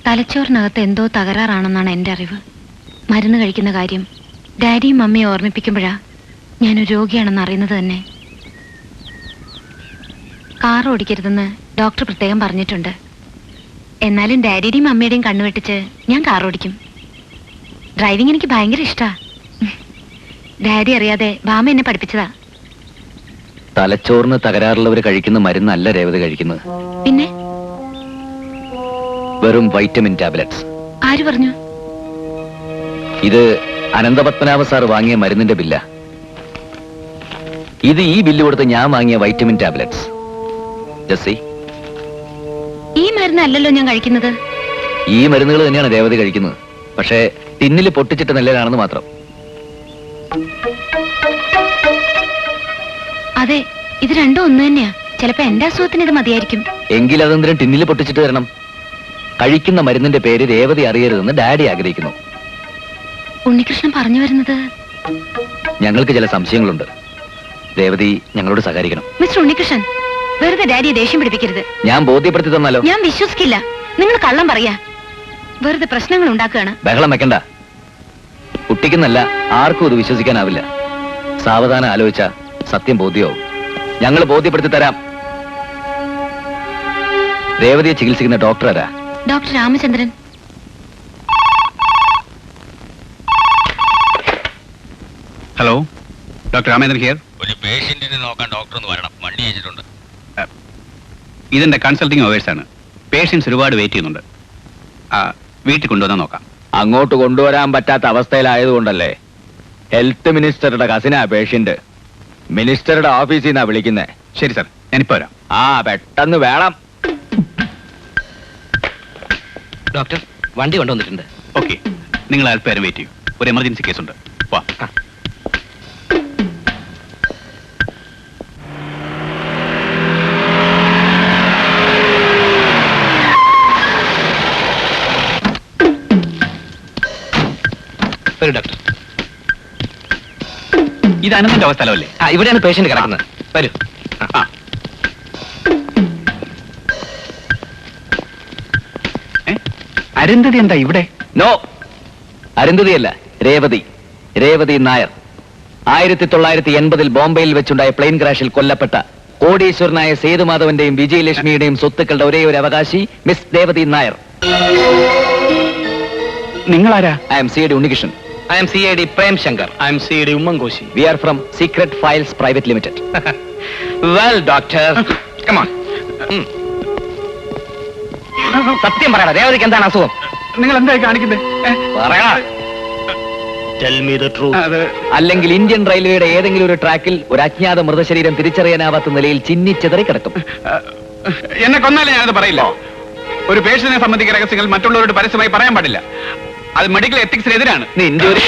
തലച്ചോറിനകത്ത് എന്തോ തകരാറാണെന്നാണ് എൻ്റെ അറിവ്. മരുന്ന് കഴിക്കുന്ന കാര്യം ഡാഡിയും മമ്മിയും ഓർമ്മിപ്പിക്കുമ്പോഴാ ഞാനൊരു രോഗിയാണെന്ന് അറിയുന്നത് തന്നെ. കാർ ഓടിക്കരുതെന്ന് ഡോക്ടർ പ്രത്യേകം പറഞ്ഞിട്ടുണ്ട്. എന്നാലും ഡാഡിയുടെയും മമ്മിയുടെയും കണ്ണുവെട്ടിച്ച് ഞാൻ കാർ ഓടിക്കും. ഡ്രൈവിംഗ് എനിക്ക് ഭയങ്കര ഇഷ്ടാ. ഡാഡി അറിയാതെ ബാമ എന്നെ പഠിപ്പിച്ചതാ. തലച്ചോറിന് തകരാറുള്ളവർ കഴിക്കുന്ന മരുന്നല്ല രേവതി കഴിക്കുന്നത്. പിന്നെ വെറും വൈറ്റമിൻ ടാബ്ലറ്റ്സ്. ആര് പറഞ്ഞു? ഇത് അനന്തപത്മനാഭ സാർ വാങ്ങിയ മരുന്നിന്റെ ബില്ല. ഇത് ഈ ബില്ല് കൊടുത്ത് ഞാൻ വാങ്ങിയ വൈറ്റമിൻ ടാബ്ലറ്റ്സ്. ജസ്സി, ഈ മരുന്നല്ലല്ലോ ഞാൻ കഴിക്കുന്നത്. ഈ മരുന്നുകൾ തന്നെയാണ് രേവതി കഴിക്കുന്നത്. പക്ഷേ ടിന്നിൽ പൊട്ടിച്ചിട്ട നിലയിലാണെന്ന് മാത്രം. അതെ, ഇത് രണ്ടും ഒന്ന് തന്നെയാ. ചിലപ്പോ എന്റെ അസുഖത്തിന് ഇത് മതിയായിരിക്കും. എങ്കിൽ അതെന്തിനും ടിന്നിൽ പൊട്ടിച്ചിട്ട് തരണം. കഴിക്കുന്ന മരുന്നിന്റെ പേര് രേവതി അറിയരുതെന്ന് ഡാഡി ആഗ്രഹിക്കുന്നു. ഉണ്ണികൃഷ്ണൻ പറഞ്ഞു വരുന്നത്? ഞങ്ങൾക്ക് ചില സംശയങ്ങളുണ്ട്. രേവതി ഞങ്ങളോട് സഹകരിക്കണം. മിസ്റ്റർ ഉണ്ണികൃഷ്ണൻ, വെറുതെ ഡാഡിയെ ദേഷ്യം പിടിപ്പിക്കരുത്. ഞാൻ ബോധ്യപ്പെടുത്തി തന്നാലോ? ഞാൻ വിശ്വസിക്കില്ല. നിങ്ങൾ കള്ളം പറയാ. വെറുതെ പ്രശ്നങ്ങൾ ഉണ്ടാക്കുകയാണ്. ബഹളം വെക്കണ്ട. കുട്ടിക്കെന്നല്ല, ആർക്കും ഇത് വിശ്വസിക്കാനാവില്ല. സാവധാനം ആലോചിച്ച സത്യം ബോധ്യമാവും. ഞങ്ങൾ ബോധ്യപ്പെടുത്തി തരാം. രേവതിയെ ചികിത്സിക്കുന്ന ഡോക്ടർ ആരാ? Doctor Ramachandran. Hello, doctor Ramachandran here. ഒരു പേഷ്യന്റിനെ നോക്കാൻ ഡോക്ടർ ഒന്ന് വരണം. വണ്ടി അയച്ചിട്ടുണ്ട്. ഇതെന്റെ കൺസൾട്ടിംഗ് അവേഴ്സാണ്. പേഷ്യൻസ് ഒരുപാട് വെയിറ്റ് ചെയ്യുന്നുണ്ട്. വീട്ടിൽ കൊണ്ടുവന്നാൽ നോക്കാം. അങ്ങോട്ട് കൊണ്ടുവരാൻ പറ്റാത്ത അവസ്ഥയിലായതുകൊണ്ടല്ലേ. Health മിനിസ്റ്ററുടെ കസിനാ patient. മിനിസ്റ്ററുടെ ഓഫീസിൽ നിന്നാ വിളിക്കുന്നേ. ശരി സാർ, ഞാനിപ്പോ വരാം. പെട്ടെന്ന് വേണം. ഡോക്ടർ, വണ്ടി കൊണ്ടുവന്നിട്ടുണ്ട്. ഓക്കെ, നിങ്ങൾ അല്പേരം വെയിറ്റ് ചെയ്യും. ഒരു എമർജൻസി കേസുണ്ട്. വാ. വരൂ ഡോക്ടർ. ഇത് അനന്തന്റെ അവസ്ഥലമല്ലേ? ഇവിടെയാണ് പേഷ്യന്റ് കിടക്കുന്നത്. വരൂ. അരുന്ധതി എന്താ ഇവിടെ? നോ, അരുന്ധതിയല്ല, രേവതി. രേവതി നായർ. 1980 ബോംബെയിൽ വെച്ചുണ്ടായ പ്ലെയിൻ ക്രാഷിൽ കൊല്ലപ്പെട്ട കോടീശ്വരനായ സേതുമാധവന്റെയും വിജയലക്ഷ്മിയുടെയും സ്വത്തുക്കളുടെ ഒരേ ഒരു അവകാശി മിസ് രേവതി നായർ. നിങ്ങളാരാ? I am C.A.D. Unnikrishnan. I am C.A.D. Prem Shankar. I am C.A.D. Oommen Koshy. We are from Secret Files Private Limited. Well, doctor. Come on. സത്യം പറയടാ, രേവതിക്ക് എന്താണ് അസുഖം? നിങ്ങൾ എന്തായി കാണിക്കുന്നത്? പറയടാ. Tell me the truth. അല്ലെങ്കിൽ ഇന്ത്യൻ റെയിൽവേയുടെ ഏതെങ്കിലും ഒരു ട്രാക്കിൽ ഒരു അജ്ഞാത മൃതശരീരം തിരിച്ചറിയാനാവാത്ത നിലയിൽ ചിന്നിച്ചെതറി കിടക്കും. എന്നെ കൊന്നാലേ ഞാനത് പറയില്ല. ഒരു പേഷ്യന്റിനെ സംബന്ധിക്കുന്ന രഹസ്യങ്ങൾ മറ്റുള്ളവരോട് പരസ്യമായി പറയാൻ പാടില്ല. അത് മെഡിക്കൽ എത്തിക്സിനെതിരാണ്. നിന്റെ ഒരു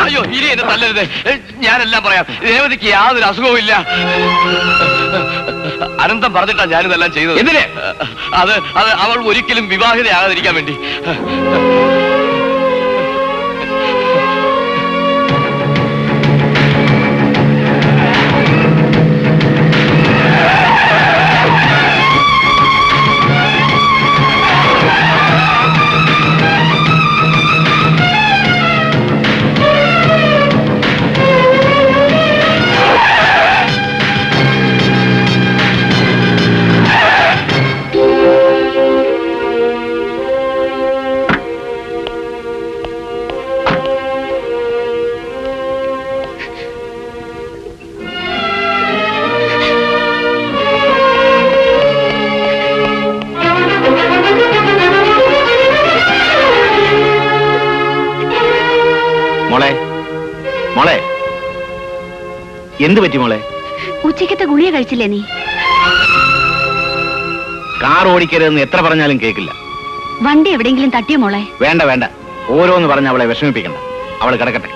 അയ്യോ, ഇനി എന്നെ തല്ലരുത്. ഞാനെല്ലാം പറയാം. രേവതിക്ക് യാതൊരു അസുഖവും ഇല്ല. അനന്തം പറഞ്ഞിട്ടാ ഞാനിതെല്ലാം ചെയ്തത്. എന്തിന്? അത് അവൾ ഒരിക്കലും വിവാഹിതയാകാതിരിക്കാൻ വേണ്ടി. മോളെ, എന്ത് പറ്റി മോളെ? ഉച്ചക്കത്തെ ഗുളിക കഴിച്ചില്ലേ നീ? കാർ ഓടിക്കരുതെന്ന് എത്ര പറഞ്ഞാലും കേൾക്കില്ല. വണ്ടി എവിടെയെങ്കിലും തട്ടിയോ മോളെ? വേണ്ട വേണ്ട, ഓരോന്ന് പറഞ്ഞ് അവളെ വിഷമിപ്പിക്കണ്ട. അവൾ കിടക്കട്ടെ.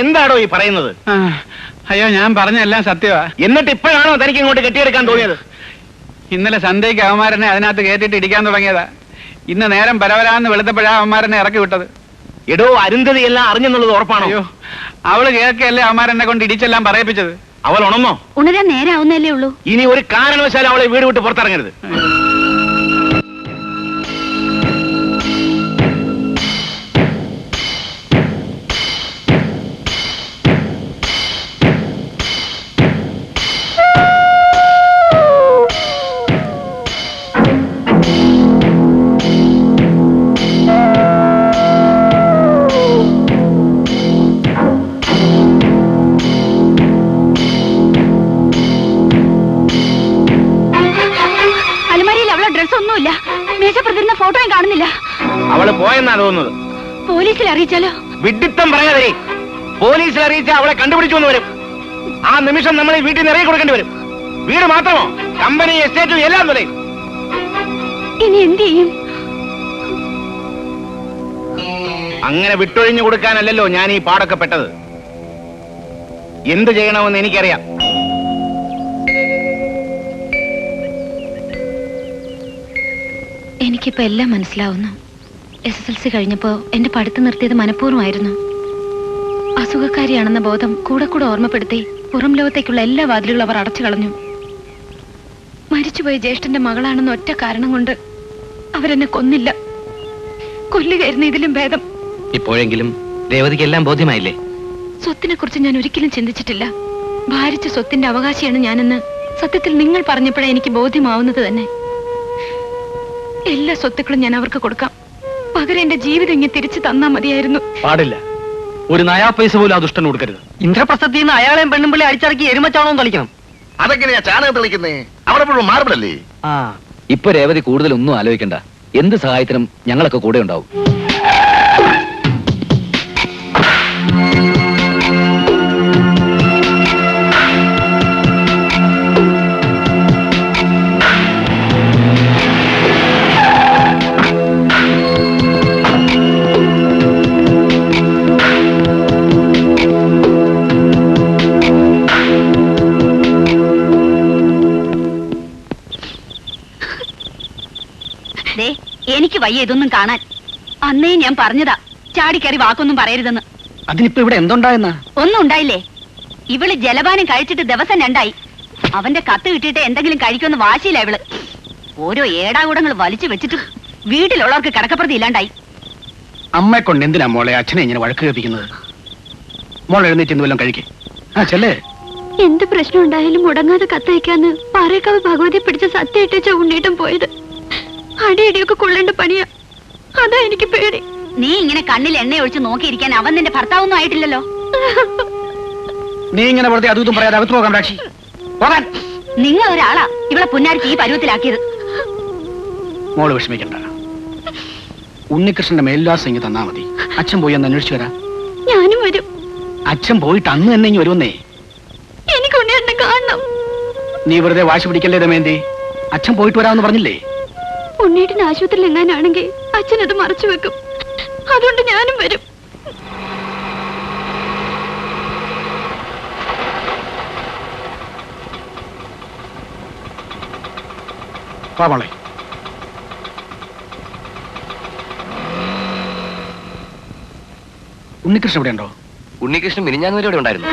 എന്താണോ ഈ പറയുന്നത്? അയ്യോ, ഞാൻ പറഞ്ഞെല്ലാം സത്യമാ. എന്നിട്ട് ഇപ്പോഴാണോ തനിക്ക് ഇങ്ങോട്ട് കെട്ടിയെടുക്കാൻ തോന്നിയത്? ഇന്നലെ സന്ധ്യയ്ക്ക് അവന്മാരനെ അതിനകത്ത് കയറ്റിട്ട് ഇടിക്കാൻ തുടങ്ങിയതാ. ഇന്ന് നേരം പരവരാന്ന് വെളുത്തപ്പോഴാ അവന്മാരനെ ഇറക്കി വിട്ടത്. എടോ, അരുന്ധതി എല്ലാം അറിഞ്ഞെന്നുള്ളത് ഉറപ്പാണോ? അയ്യോ, അവള് കേൾക്കല്ലേ അവന്മാരെന്നെ കൊണ്ട് ഇടിച്ചെല്ലാം പറയിപ്പിച്ചത്. അവൾ ഉണർന്നോ? ഉണരാൻ നേരാവുന്നല്ലേ ഉള്ളൂ. ഇനി ഒരു കാരണവശാലും അവളെ വീട് വിട്ട് പുറത്തിറങ്ങരുത്. ഒന്നുമില്ല. മേശപ്പുറത്തിരുന്ന ഫോട്ടോയും കാണുന്നില്ല. അവള് പോയെന്നാ തോന്നുന്നത്. പോലീസിൽ അറിയിച്ചാലോ? വിഡിത്തം പറയാതെ. പോലീസിൽ അറിയിച്ചാൽ അവളെ കണ്ടുപിടിച്ചു എന്ന് വരും. ആ നിമിഷം നമ്മൾ ഈ വീട്ടിൽ നിന്ന് ഇറങ്ങി കൊടുക്കേണ്ടി വരും. വീട് മാത്രമോ, കമ്പനി, എസ്റ്റേറ്റും എല്ലാം പോലെ. ഇനി എന്ത് ചെയ്യും? അങ്ങനെ വിട്ടൊഴിഞ്ഞു കൊടുക്കാനല്ലല്ലോ ഞാൻ ഈ പാടൊക്കെ പെട്ടത്. എന്ത് ചെയ്യണമെന്ന് എനിക്കറിയാം. എനിക്കിപ്പോ എല്ലാം മനസ്സിലാവുന്നു. SSLC കഴിഞ്ഞപ്പോ എന്റെ പഠിത്തം നിർത്തിയത് മനഃപൂർവ്വമായിരുന്നു. അസുഖക്കാരിയാണെന്ന ബോധം കൂടെ കൂടെ ഓർമ്മപ്പെടുത്തി പുറം ലോകത്തേക്കുള്ള എല്ലാ വാതിലുകളും അവർ അടച്ചു കളഞ്ഞു. മരിച്ചുപോയ ജ്യേഷ്ഠന്റെ മകളാണെന്ന ഒറ്റ കാരണം കൊണ്ട് അവരെന്നെ കൊന്നില്ല. കൊല്ലുകയായിരുന്നു ഇതിലും ഭേദം. ഇപ്പോഴെങ്കിലും രേവതിക്ക് എല്ലാം ബോധ്യമായില്ലേ? സ്വത്തിനെ കുറിച്ച് ഞാൻ ഒരിക്കലും ചിന്തിച്ചിട്ടില്ല. ഭാരിച്ച സ്വത്തിന്റെ അവകാശിയാണ് ഞാനെന്ന് സത്യത്തിൽ നിങ്ങൾ പറഞ്ഞപ്പോഴാണ് എനിക്ക് ബോധ്യമാവുന്നത് തന്നെ. എല്ലാ സ്വത്തുക്കളും ഞാൻ അവർക്ക് കൊടുക്കാം. പകരം എന്റെ ജീവിതം ഇങ്ങനെ തിരിച്ചു തന്നാ മതിയായിരുന്നു. പാടില്ല. ഒരു നയാ പൈസ പോലും ആ ദുഷ്ടന് കൊടുക്കരുത്. ഇന്ദ്രപ്രസ്ഥത്തിൽ നിന്ന് അയാളെയും പെണ്ണുമ്പിള്ളി അടിച്ചിറക്കി എരുമച്ചാണോ തളിക്കണം. അതെങ്ങനെയാ ചാണകം തെളിക്കുന്നേ? അവിടെ മുഴുവൻ മാർബിളല്ലേ? ഇപ്പൊ രേവതി കൂടുതലൊന്നും ആലോചിക്കണ്ട. എന്ത് സഹായത്തിനും ഞങ്ങളൊക്കെ കൂടെ ഉണ്ടാവും. എനിക്ക് വയ്യ ഇതൊന്നും കാണാൻ. അന്നേ ഞാൻ പറഞ്ഞതാ ചാടിക്കറി വാക്കൊന്നും പറയരുതെന്ന്. അതിനിപ്പോ ഇവിടെ എന്തുണ്ടായെന്നാ? ഒന്നും ഉണ്ടായില്ലേ? ഇവള് ജലപാനം കഴിച്ചിട്ട് ദിവസം 2 ആയി. അവന്റെ കത്ത് കിട്ടിയിട്ട് എന്തെങ്കിലും കഴിക്കുമെന്ന് വാശിയില്ല ഇവള്. ഓരോ ഏടാകൂടങ്ങൾ വലിച്ചു വെച്ചിട്ട് വീട്ടിലുള്ളവർക്ക് കിടക്കപ്രതി ഇല്ലാണ്ടായി. അമ്മയെ കൊണ്ട് എന്തിനാ മോളെ അച്ഛനെ ഇങ്ങനെ വഴക്ക് കേൾപ്പിക്കുന്നത്? മോൾ എഴുന്നേറ്റ് എന്ത് വല്ലതും കഴിക്കേ. ചെല്ലേ. എന്ത് പ്രശ്നം ഉണ്ടായാലും മുടങ്ങാതെ കത്തയക്കാന്ന് പാറേക്കാവ് ഭഗവതി പിടിച്ച സത്യമായിട്ട ഉണ്ണീട്ടം പോയത്. അടിയടിയൊക്കെ കൊള്ളേണ്ട പണിയാ. അതാ എനിക്ക് പേടി. നീ ഇങ്ങനെ കണ്ണിൽ എണ്ണ ഒഴിച്ച് നോക്കിയിരിക്കാൻ അവൻ നിന്റെ ഭർത്താവൊന്നും ആയിട്ടില്ലല്ലോ. നീ ഇങ്ങനെ വെറുതെ അതും പറയാതെ അകത്ത് പോകാം രാക്ഷി. പോകാൻ. നിങ്ങൾ ഒരാളാ ഇവളെ പുന്നാരിച്ച് ഈ പരുവത്തിലാക്കിയത്. മോള് വിഷമിക്കണ്ട. ഉണ്ണികൃഷ്ണന്റെ മേൽവിലാസം ഇങ്ങ് തന്നാ മതി. അച്ഛൻ പോയി ഒന്ന് അന്വേഷിച്ചു വരാം. ഞാനും വരും. അച്ഛൻ പോയിട്ട് അന്ന് തന്നെ ഇങ്ങ് വരുമെന്നേ. എനിക്ക് ഉണ്ണിയേട്ടനെ കാണണം. നീ വെറുതെ വാശി പിടിക്കല്ലേ ദമയന്തി. അച്ഛൻ പോയിട്ട് വരാമെന്ന് പറഞ്ഞില്ലേ? ഉണ്ണീട്ടിന് ആശുപത്രിയിൽ എങ്ങാനാണെങ്കിൽ അച്ഛനത് മറച്ചു വെക്കും. അതുകൊണ്ട് ഞാനും വരും. മോളെ ഉണ്ണികൃഷ്ണൻ ഇവിടെ ഉണ്ടോ? ഉണ്ണികൃഷ്ണൻ മിനിഞ്ഞാന്ന് വരെ ഉണ്ടായിരുന്നു.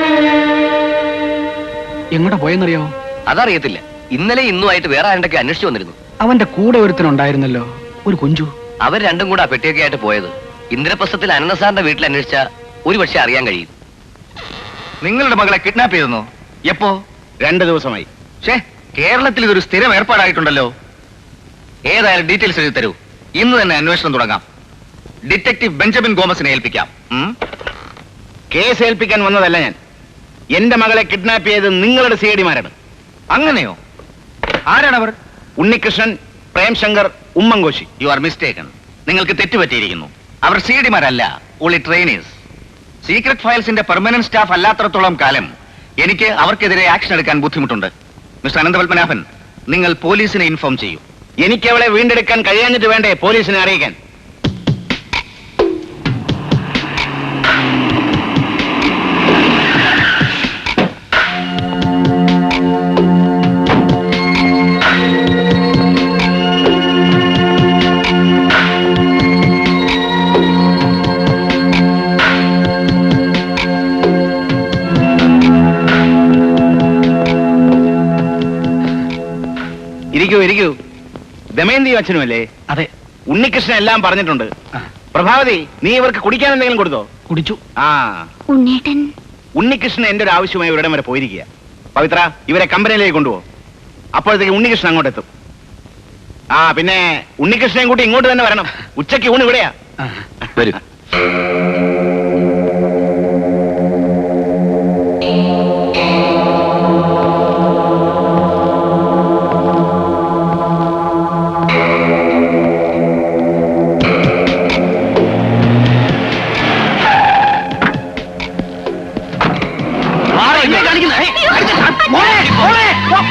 എങ്ങോട്ടാ പോയെന്നറിയോ? അതറിയത്തില്ല. ഇന്നലെ ഇന്നുമായിട്ട് വേറെ ആരുണ്ടൊക്കെ അന്വേഷിച്ചു വന്നിരുന്നു. അവന്റെ കൂടെ ഒരുത്തനുണ്ടായിരുന്നല്ലോ, ഒരു കുഞ്ചു. അവർ രണ്ടും കൂടെ ആ പെട്ടിയൊക്കെ ആയിട്ട് പോയത്. ഇന്ദ്രപ്രസ്ഥത്തിൽ അനന്തസാറിന്റെ വീട്ടിൽ അന്വേഷിച്ച ഒരു പക്ഷെ അറിയാൻ കഴിയും. നിങ്ങളുടെ മകളെ കിഡ്നാപ്പ് ചെയ്തെന്നോ? എപ്പോ? 2 ദിവസമായി. കേരളത്തിൽ ഇതൊരു സ്ഥിരം ഏർപ്പാടായിട്ടുണ്ടല്ലോ. ഏതായാലും ഡീറ്റെയിൽസ് എഴുതി തരൂ. ഇന്ന് തന്നെ അന്വേഷണം തുടങ്ങാം. Detective Benjamin ഗോമസിനെ ഏൽപ്പിക്കാം. കേസ് ഏൽപ്പിക്കാൻ വന്നതല്ല ഞാൻ. എന്റെ മകളെ കിഡ്നാപ്പ് ചെയ്ത് നിങ്ങളുടെ സിഐഡിമാരാണ്. അങ്ങനെയോ? ആരാണവർ? Unnikrishnan, Premshankar, Oommen Koshy. You are mistaken. നിങ്ങൾക്ക് തെറ്റുപറ്റിയിരിക്കുന്നു. അവർ സിഐഡിമാരല്ല, only trainers. Secret ഫയൽസിന്റെ permanent staff അല്ലാത്തടത്തോളം കാലം എനിക്ക് അവർക്കെതിരെ ആക്ഷൻ എടുക്കാൻ ബുദ്ധിമുട്ടുണ്ട്. മിസ്റ്റർ അനന്തപത്മനാഭൻ, നിങ്ങൾ പോലീസിനെ ഇൻഫോം ചെയ്യൂ. എനിക്ക് അവളെ വീണ്ടെടുക്കാൻ കഴിയാഞ്ഞിട്ട് വേണ്ടേ പോലീസിനെ അറിയിക്കാൻ? ദമയന്തിയും അച്ഛനും അല്ലേ? അതെ. ഉണ്ണികൃഷ്ണൻ എല്ലാം പറഞ്ഞിട്ടുണ്ട്. ആ, പ്രഭാവതി, നീ ഇവർക്ക് കുടിക്കാൻ എന്തെങ്കിലും കൊടുത്തോ? കുടിച്ചു. ആ, ഉണ്ണേട്ടൻ ഉണ്ണികൃഷ്ണൻ എന്റെ ഒരു ആവശ്യമായി ഇവിടം വരെ പോയിരിക്കുക. പവിത്ര, ഇവരെ കമ്പനിയിലേക്ക് കൊണ്ടുപോ. അപ്പോഴത്തേക്ക് ഉണ്ണികൃഷ്ണൻ അങ്ങോട്ട് എത്തും. ആ, പിന്നെ ഉണ്ണികൃഷ്ണൻ കൂട്ടി ഇങ്ങോട്ട് തന്നെ വരണം. ഉച്ചയ്ക്ക് ഊണ് ഇവിടെയാ. ആ, വരൂ.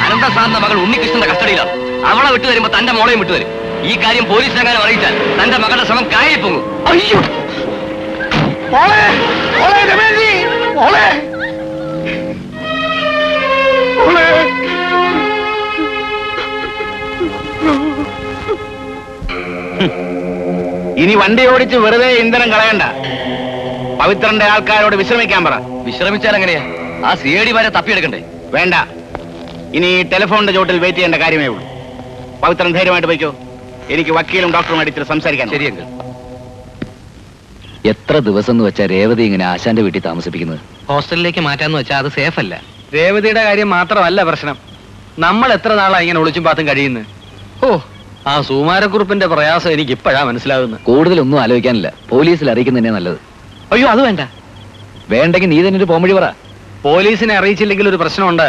അനന്തസാറിന്റെ മകൾ ഉണ്ണികൃഷ്ണന്റെ കസ്റ്റഡിയിലാണ്. അവളെ വിട്ടുതരുമ്പോ തന്റെ മോളെയും വിട്ടുതരും. ഈ കാര്യം പോലീസിനെങ്ങാനും അറിയിച്ചാൽ തന്റെ മകളുടെ ശ്രമം കായലിൽ പോകും. അയ്യോ, ദമയന്തി, മോളെ. ഇനി വണ്ടി ഓടിച്ച് വെറുതെ ഇന്ധനം കളയണ്ട. പവിത്രന്റെ ആൾക്കാരോട് വിശ്രമിക്കാൻ പറ. വിശ്രമിച്ചാൽ എങ്ങനെയാ? ആ CID മാരെ തപ്പിയെടുക്കണ്ടേ? വേണ്ട, ഇനി ടെലിഫോണിന്റെ ചോട്ടിൽ വെയിറ്റ് ചെയ്യേണ്ട കാര്യമേ ഉള്ളൂ. പവിത്രൻ ധൈര്യമായിട്ട് പോയിക്കോ. എനിക്ക് വക്കീലും ഡോക്ടറുമായിട്ട് ഇത്തിരി സംസാരിക്കാൻ. ശരിയെങ്കിൽ എത്ര ദിവസം എന്ന് വെച്ചാ രേവതി ഇങ്ങനെ ആശാന്റെ വീട്ടിൽ താമസിപ്പിക്കുന്നത്? ഹോസ്റ്റലിലേക്ക് മാറ്റാന്ന് വെച്ചാൽ അത് സേഫ് അല്ല. രേവതിയുടെ കാര്യം മാത്രമല്ല പ്രശ്നം. നമ്മൾ എത്ര നാളാ ഇങ്ങനെ ഒളിച്ചും പാത്തും കഴിയുന്നു. ഓ, ആ സുകുമാരക്കുറുപ്പിന്റെ പ്രയാസം എനിക്ക് ഇപ്പോഴാ മനസ്സിലാകുന്നത്. കൂടുതലൊന്നും ആലോചിക്കാനില്ല. പോലീസിൽ അറിയിക്കുന്നതന്നെ നല്ലത്. അയ്യോ, അത് വേണ്ട. വേണ്ടെങ്കിൽ നീ തന്നെ ഒരു പോംവഴി പറ. പോലീസിനെ അറിയിച്ചില്ലെങ്കിൽ ഒരു പ്രശ്നമുണ്ട്.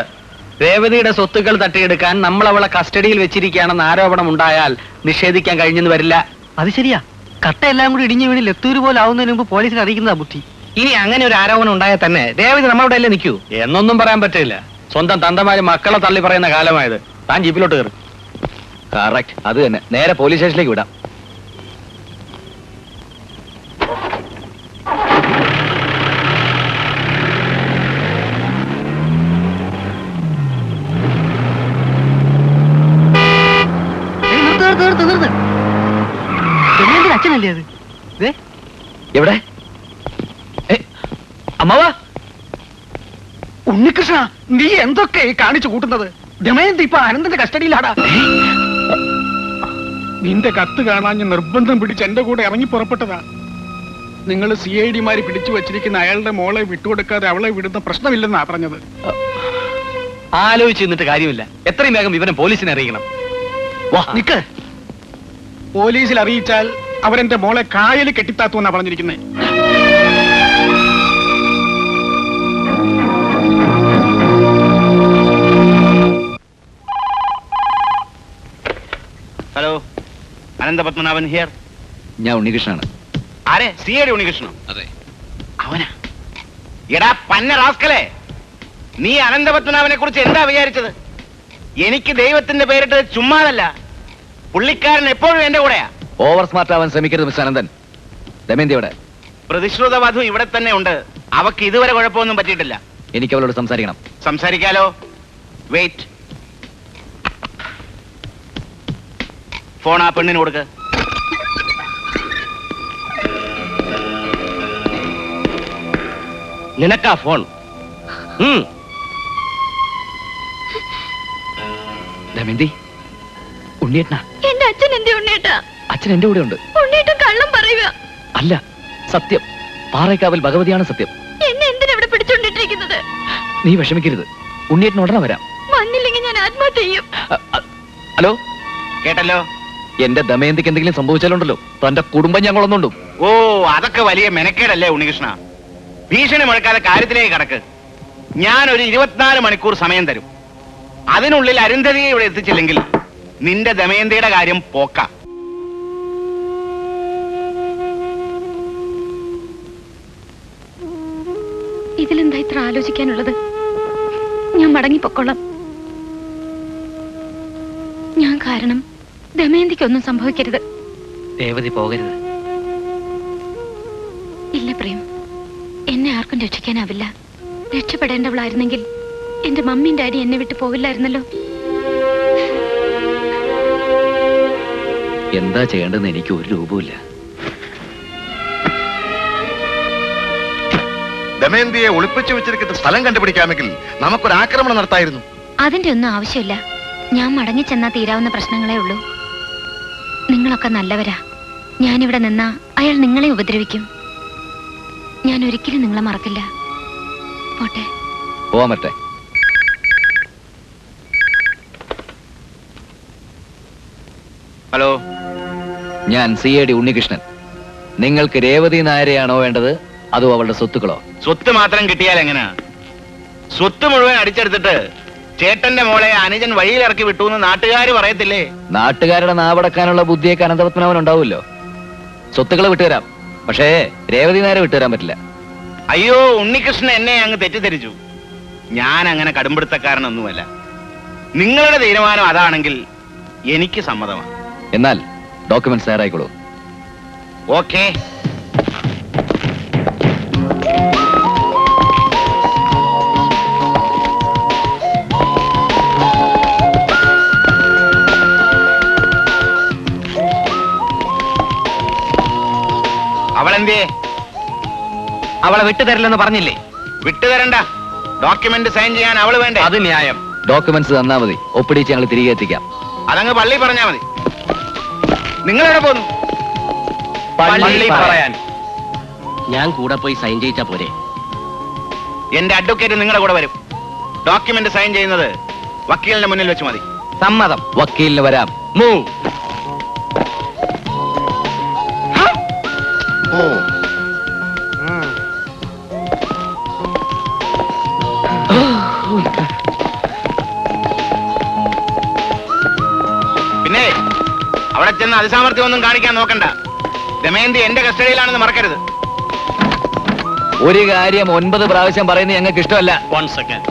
രേവതിയുടെ സ്വത്തുക്കൾ തട്ടിയെടുക്കാൻ നമ്മൾ അവളെ കസ്റ്റഡിയിൽ വെച്ചിരിക്കുകയാണെന്ന് ആരോപണം ഉണ്ടായാൽ നിഷേധിക്കാൻ കഴിഞ്ഞെന്ന് വരില്ല. അത് ശരിയാ. കട്ട എല്ലാം കൂടി ഇടിഞ്ഞു വീണ് ലെത്തൂര് പോലെ ആവുന്നതിന് മുമ്പ് പോലീസിനെ അറിയിക്കുന്നതാ ബുദ്ധി. ഇനി അങ്ങനെ ഒരു ആരോപണം ഉണ്ടായാൽ തന്നെ രേവതി നമ്മളവിടെ അല്ലേ നിൽക്കൂ? എന്നൊന്നും പറയാൻ പറ്റില്ല. സ്വന്തം തന്തമാര് മക്കളെ തള്ളി പറയുന്ന കാലമായത്. താൻ ജീപ്പിലോട്ട് കയറി. കറക്റ്റ്, അത് തന്നെ. നേരെ പോലീസ് സ്റ്റേഷനിലേക്ക് വിടാം. അച്ഛനല്ലേ അത്? എവിടെ? അമ്മാവാ, ഉണ്ണികൃഷ്ണ, നീ എന്തൊക്കെ കാണിച്ചു കൂട്ടുന്നത്? ദമയന്തി ഇപ്പൊ അനന്തന്റെ കസ്റ്റഡിയിലാടാ. നിന്റെ കത്ത് കാണാൻ നിർബന്ധം പിടിച്ച് എന്റെ കൂടെ ഇറങ്ങി പുറപ്പെട്ടതാ. നിങ്ങൾ CID മാര് പിടിച്ചു വച്ചിരിക്കുന്ന അയാളുടെ മോളെ വിട്ടുകൊടുക്കാതെ അവളെ വിടുന്ന പ്രശ്നമില്ലെന്നാ പറഞ്ഞത്. ആലോചിച്ച് നിന്നിട്ട് കാര്യമില്ല. എത്രയും വേഗം വിവരം പോലീസിനെ അറിയിക്കണം. വാ, നിക്ക്. പോലീസിൽ അറിയിച്ചാൽ അവരെന്റെ മോളെ കായലിൽ കെട്ടിത്താത്തുവെന്നാ പറഞ്ഞിരിക്കുന്നേ. Hello, Ananthapadmanabhan here. ഞാൻ ഉണ്ണികൃഷ്ണനാണ്. ആരെ? CID ഉണ്ണികൃഷ്ണനോ? അതെ. അവനാ? എടാ പന്ന റാസ്കലേ, നീ അനന്തപത്മനാഭനെ കുറിച്ച് എന്താ വിചാരിച്ചത്? എനിക്ക് ദൈവത്തിന്റെ പേരിട്ട് ചുമ്മാതല്ല. പുള്ളിക്കാരൻ എപ്പോഴും എന്റെ കൂടെയാ. ഓവർ സ്മാർട്ട് ആവാൻ ശ്രമിക്കരുത് മിസ്റ്റർ അനന്തൻ. ദമയന്തി എവിടെ? പ്രതിശ്രുത വധു ഇവിടെ തന്നെ ഉണ്ട്. അവക്ക് ഇതുവരെ കുഴപ്പമൊന്നും പറ്റിയിട്ടില്ല. എനിക്ക് അവളോട് സംസാരിക്കണം. സംസാരിക്കാലോ. വെയിറ്റ്. ഫോൺ ആ പെണ്ണിന് കൊടുക്ക്. നിനക്കാ ഫോൺ. ദമയന്തി, ഉണ്ണിയേട്ടനാ? എന്റെ അച്ഛൻ എന്റെ ഉണ്ണേട്ടാ. അച്ഛൻ എന്റെ കൂടെ ഉണ്ട്. ഉണ്ണേട്ടൻ കള്ളം പറയുക. അല്ല, സത്യം. പാറയ്ക്കാവിൽ ഭഗവതിയാണ് സത്യം. എന്നെ എന്തിനാ ഇവിടെ പിടിച്ചോണ്ടിട്ടിരിക്കുന്നത്? നീ വിഷമിക്കരുത്. ഉണ്ണിയേട്ടൻ ഉടനെ വരാം. വന്നില്ലെങ്കിൽ ഞാൻ ആത്മഹത്യ ചെയ്യും. ഹലോ, കേട്ടല്ലോ. എന്റെ ദമയന്തിക്ക് എന്തെങ്കിലും സംഭവിച്ചാലുണ്ടല്ലോ തന്റെ കുടുംബം ഞങ്ങളൊന്നുണ്ടും. ഓ, അതൊക്കെ വലിയ മെനക്കേടല്ലേ ഉണ്ണികൃഷ്ണ? ഭീഷണി മുഴക്കാതെ കാര്യത്തിലേക്ക് കടക്ക്. ഞാനൊരു 24 മണിക്കൂർ സമയം തരും. അതിനുള്ളിൽ അരുന്ധതിയെ ഇവിടെ എത്തിച്ചില്ലെങ്കിൽ നിന്റെ ദമയന്തിയുടെ കാര്യം പോക്ക. ഇതിലെന്താ ഇത്ര ആലോചിക്കാനുള്ളത്? ഞാൻ മടങ്ങിപ്പൊക്കോളാം. ഞാൻ കാരണം ദമയന്തിക്കൊന്നും സംഭവിക്കരുത്. രേവതി പോകരുത്. ഇല്ല പ്രേം, എന്നെ ആർക്കും രക്ഷിക്കാനാവില്ല. രക്ഷപ്പെടേണ്ടവളായിരുന്നെങ്കിൽ എന്റെ മമ്മിയും ഡാഡി എന്നെ വിട്ടു പോവില്ലായിരുന്നല്ലോ. എന്താ ചെയ്യേണ്ടതെന്ന് എനിക്ക് ഒരു രൂപമില്ല. ദമയന്തിയെ ഒളിപ്പിച്ചു വെച്ചിരിക്കുന്ന സ്ഥലം കണ്ടുപിടിക്കാമെങ്കിൽ നമുക്കൊരു ആക്രമണം നടത്തായിരുന്നു. അതിന്റെ ഒന്നും ആവശ്യമില്ല. ഞാൻ മടങ്ങിച്ചെന്നാ തീരാവുന്ന പ്രശ്നങ്ങളേ ഉള്ളൂ. നിങ്ങളൊക്കെ നല്ലവരാ. ഞാനിവിടെ നിന്നാ അയാൾ നിങ്ങളെ ഉപദ്രവിക്കും. ഞാൻ ഒരിക്കലും നിങ്ങളെ മറക്കില്ല. പോട്ടെ. പോവാൻ പറ്റേ? ഹലോ, ഞാൻ CID ഉണ്ണികൃഷ്ണൻ. നിങ്ങൾക്ക് രേവതി നായരെയാണോ വേണ്ടത്, അതോ അവളുടെ സ്വത്തുക്കളോ? സ്വത്ത് മാത്രം കിട്ടിയാൽ എങ്ങനെയാ? സ്വത്ത് മുഴുവൻ അടിച്ചെടുത്തിട്ട് ചേട്ടന്റെ മോളെ അനുജൻ വഴിയിലിറക്കി വിട്ടു എന്ന് നാട്ടുകാർ പറയത്തില്ലേ? നാട്ടുകാരുടെ നാവടക്കാനുള്ള ബുദ്ധിയൊക്കെ അനന്തപത്മനാഭൻ ഉണ്ടാവുമല്ലോ. സ്വത്തുക്കളെ വിട്ടുതരാം, പക്ഷേ രേവതി നായരെ വിട്ടുതരാൻ പറ്റില്ല. അയ്യോ, ഉണ്ണികൃഷ്ണൻ എന്നെ അങ്ങ് തെറ്റിദ്ധരിച്ചു. ഞാൻ അങ്ങനെ കടുംപിടുത്തക്കാരനൊന്നുമല്ല. നിങ്ങളുടെ തീരുമാനം അതാണെങ്കിൽ എനിക്ക് സമ്മതമാണ്. എന്നാൽ ഡോക്യുമെന്റ്സ് തയ്യാറായിക്കോളൂ. ഓക്കേ. അവളെന്തേ? അവളെ വിട്ടുതരില്ലെന്ന് പറഞ്ഞില്ലേ? വിട്ടുതരണ്ട. ഡോക്യുമെന്റ് സൈൻ ചെയ്യാൻ അവള് വേണ്ടേ? അത് ന്യായം. ഡോക്യുമെന്റ്സ് തന്നാ മതി, ഒപ്പിടിച്ച് ഞങ്ങൾ തിരികെ എത്തിക്കാം. അതങ്ങ് പള്ളി പറഞ്ഞാ മതി. നിങ്ങൾ എവിടെ പോന്നു? പള്ളി പറയാൻ. ഞാൻ കൂടെ പോയി സൈൻ ചെയ്യിച്ചാ പോരെ? എന്റെ അഡ്വക്കേറ്റ് നിങ്ങളുടെ കൂടെ വരും. ഡോക്യുമെന്റ് സൈൻ ചെയ്യുന്നത് വക്കീലിന്റെ മുന്നിൽ വെച്ച് മതി. സമ്മതം. വക്കീലിന് വരാം. മൂവ്. ഓ, പിന്നെ അവിടെ ചെന്ന് അതിസാമർത്ഥ്യം ഒന്നും കാണിക്കാൻ നോക്കണ്ട. ദമയന്തി എന്റെ കസ്റ്റഡിയിലാണെന്ന് മറക്കരുത്. ഒരു കാര്യം 9 പ്രാവശ്യം പറയുന്നത് ഞങ്ങൾക്ക് ഇഷ്ടമല്ല. 1 second.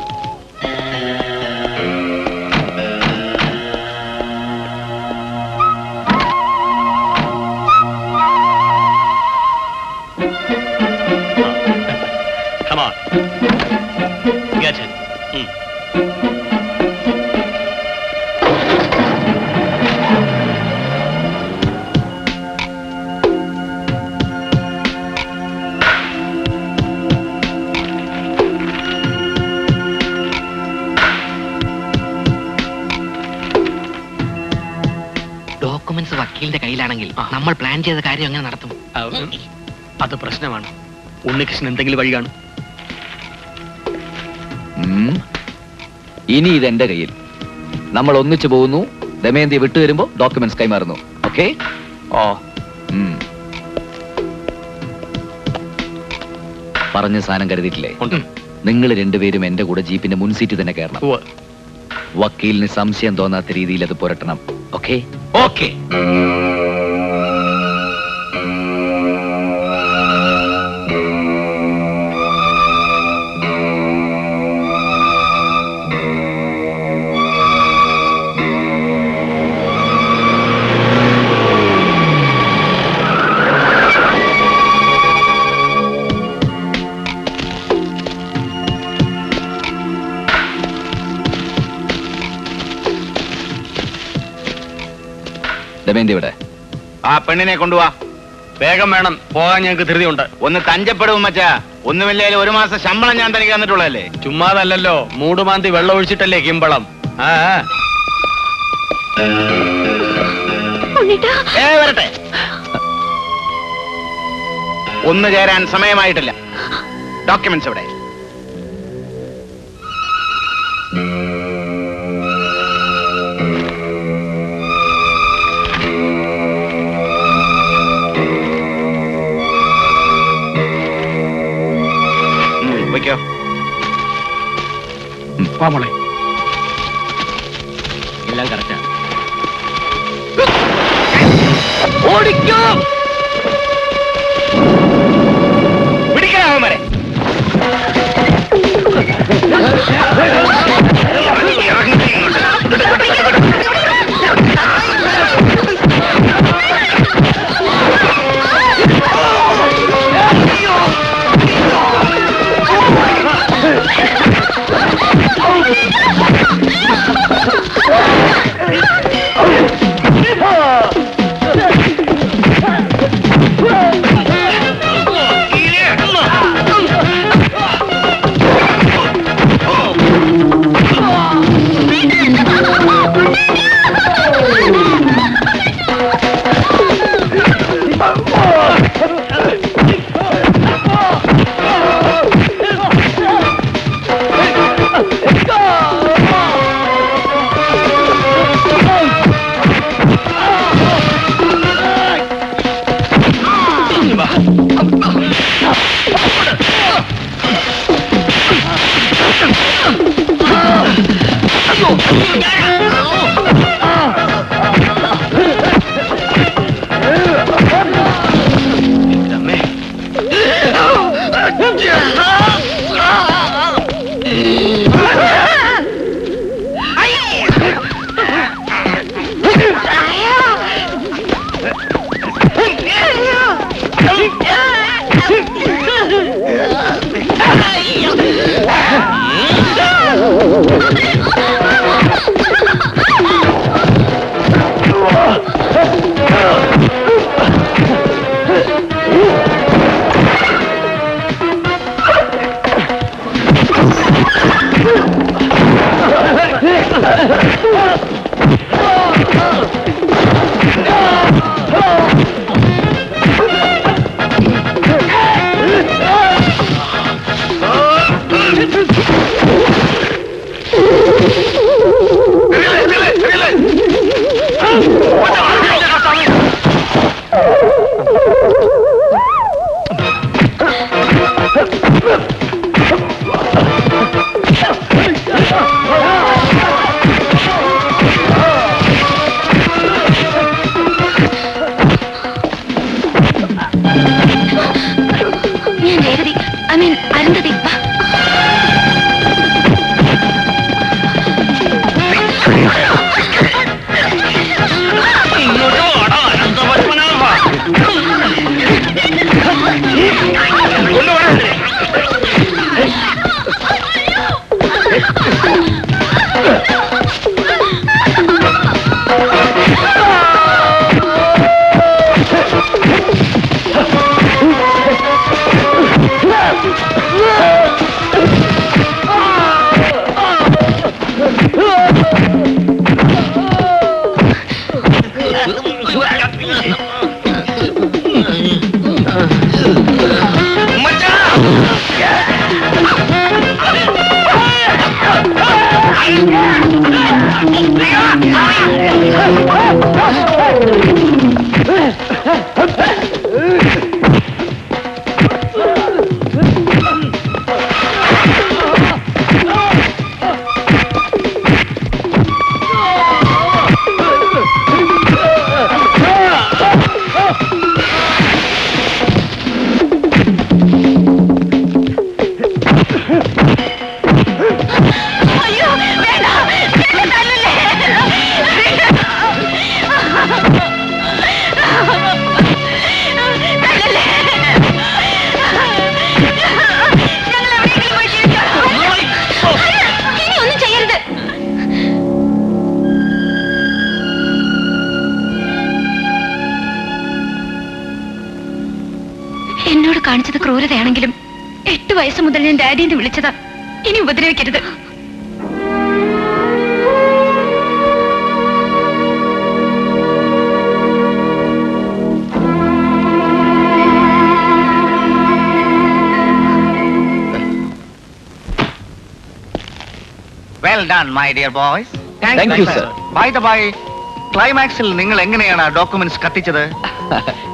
Come on. Get it. Documents വക്കീലിന്റെ കയ്യിലാണെങ്കിൽ നമ്മൾ പ്ലാൻ ചെയ്ത കാര്യം എങ്ങനെ നടത്തും? അത് പ്രശ്നമാണ്. ഉണ്ണികൃഷ്ണൻ എന്തെങ്കിലും വഴി കാണും. ഇനി ഇതെന്റെ കയ്യിൽ. നമ്മൾ ഒന്നിച്ചു പോകുന്നു. ദമയന്തി വിട്ടുതരുമ്പോ ഡോക്യുമെന്റ്സ് കൈമാറുന്നു. ഓക്കെ? ഓ, പറഞ്ഞ സാധനം കരുതിയിട്ടില്ലേ? നിങ്ങൾ രണ്ടുപേരും എന്റെ കൂടെ ജീപ്പിന്റെ മുൻ സീറ്റ് തന്നെ കയറണം. വക്കീലിന് സംശയം തോന്നാത്ത രീതിയിൽ അത് പുരട്ടണം. ഓക്കെ? ഓക്കെ. ദമയന്തി ഇവിടെ. ആ പെണ്ണിനെ കൊണ്ടുപോവാ. വേഗം വേണം, പോകാൻ ഞങ്ങൾക്ക് ധൃതിയുണ്ട്. ഒന്ന് തഞ്ചപ്പെടും മച്ചാ. ഒന്നുമില്ലേലും 1 മാസം ശമ്പളം ഞാൻ തനിക്ക് തന്നിട്ടുള്ളതല്ലേ? ചുമ്മാതല്ലല്ലോ, മൂടുമാന്തി വെള്ളം ഒഴിച്ചിട്ടല്ലേ കിമ്പളം. വരട്ടെ. ഒന്ന് ചേരാൻ സമയമായിട്ടില്ല. ഡോക്യുമെന്റ്സ് എവിടെ? വയ്ക്കോ. മോളെ എല്ലാം കറക്റ്റാ. ഓടിക്കോ. പിടിക്കണം വരെ. ഞാൻ രേവതി, ഐ മീൻ അരുന്ധതി. എന്നോട് കാണിച്ചത് ക്രൂരതയാണെങ്കിലും 8 വയസ്സ് മുതൽ ഞാൻ ഡാഡിന്ന് വിളിച്ചതാ. ഇനി ഉപദ്രവിക്കരുത്. Well done my dear boys. Thank you, sir. By the by, ക്ലൈമാക്സിൽ നിങ്ങൾ എങ്ങനെയാണ് ഡോക്യുമെന്റ്സ് കത്തിച്ചത്?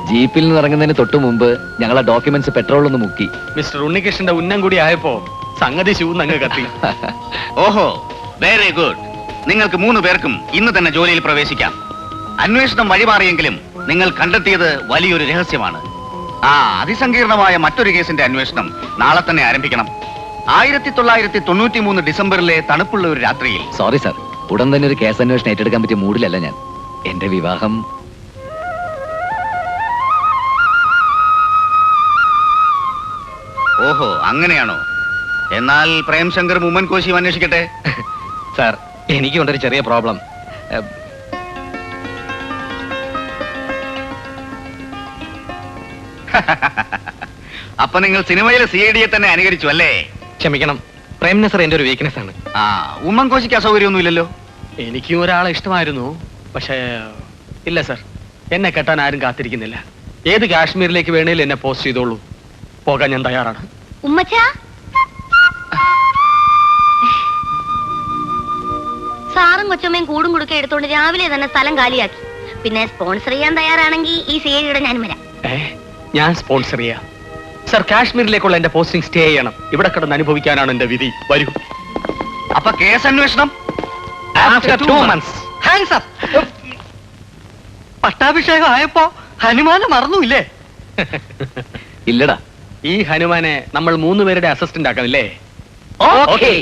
ജീപ്പിൽ നിന്ന് ഇറങ്ങുന്നതിന് തൊട്ടു മുമ്പ് ഞങ്ങൾ ആ ഡോക്യുമെന്റ്സ് പെട്രോളൊന്ന് മുക്കി. മിസ്റ്റർ ഉണ്ണികൃഷ്ണന്റെ ഉന്നം കൂടി ആയപ്പോ സംഗതി ശൂന്നങ്ങ് കത്തി. ഓഹോ, വെരി ഗുഡ്. നിങ്ങൾക്ക് 3 പേർക്കും ഇന്ന് തന്നെ ജോലിയിൽ പ്രവേശിക്കാം. അന്വേഷണം വഴിമാറിയെങ്കിലും നിങ്ങൾ കണ്ടെത്തിയത് വലിയൊരു രഹസ്യമാണ്. അതിസങ്കീർണമായ മറ്റൊരു കേസിന്റെ അന്വേഷണം നാളെ തന്നെ ആരംഭിക്കണം. 1993 ഡിസംബറിലെ തണുപ്പുള്ള ഒരു രാത്രിയിൽ. സോറി സാർ, ഉടൻ തന്നെ ഒരു കേസ് അന്വേഷണം ഏറ്റെടുക്കാൻ പറ്റിയ മൂഡിലല്ല ഞാൻ. എന്റെ വിവാഹം ഓഹോ, അങ്ങനെയാണോ? എന്നാൽ പ്രേംശങ്കർ ഉമ്മൻ കോശിയും അന്വേഷിക്കട്ടെ. സാർ, എനിക്കുണ്ടൊരു ചെറിയ പ്രോബ്ലം. അപ്പൊ നിങ്ങൾ സിനിമയിലെ CID-യെ തന്നെ അനുകരിച്ചു അല്ലേ? ക്ഷമിക്കണം, പ്രേംന സാർ എന്റെ ഒരു വീക്ക്നെസ് ആണ്. ഉമ്മൻ കോശിക്ക് അസൗകര്യമൊന്നുമില്ലല്ലോ? എനിക്കും ഒരാളെ ഇഷ്ടമായിരുന്നു. പക്ഷേ ഇല്ല സാർ, എന്നെ കെട്ടാൻ ആരും കാത്തിരിക്കുന്നില്ല. ഏത് കാശ്മീരിലേക്ക് വേണേലും എന്നെ പോസ്റ്റ് ചെയ്തോളൂ, പോകാൻ ഞാൻ തയ്യാറാണ്. ഉമ്മച്ചാ, സാറും കൊച്ചമ്മയും കൂടും കുടുക്ക എടുത്തോണ്ട് രാവിലെ തന്നെ സ്ഥലം കാലിയാക്കി. പിന്നെ സ്പോൺസർ ചെയ്യാൻ തയ്യാറാണെങ്കിൽ ഈ CID-യുടെ ഞാൻ വരാം. ഞാൻ സ്പോൺസർ ചെയ്യാം. സർ, കാശ്മീരിലേക്കുള്ള എന്റെ പോസ്റ്റിംഗ് സ്റ്റേ ചെയ്യണം. ഇവിടെ കിടന്ന് അനുഭവിക്കാനാണ് എന്റെ വിധി. വരൂ. അപ്പൊ കേസ് അന്വേഷണം After 2 months. Hands up. പട്ടാഭിഷേകം ആയപ്പോ ഹനുമാനെ മറന്നുമില്ലേ? ഇല്ലടാ. ഈ ഹനുമാനെ നമ്മൾ 3 പേരുടെ അസിസ്റ്റന്റ് ആക്കാമില്ലേ? ഓക്കേ.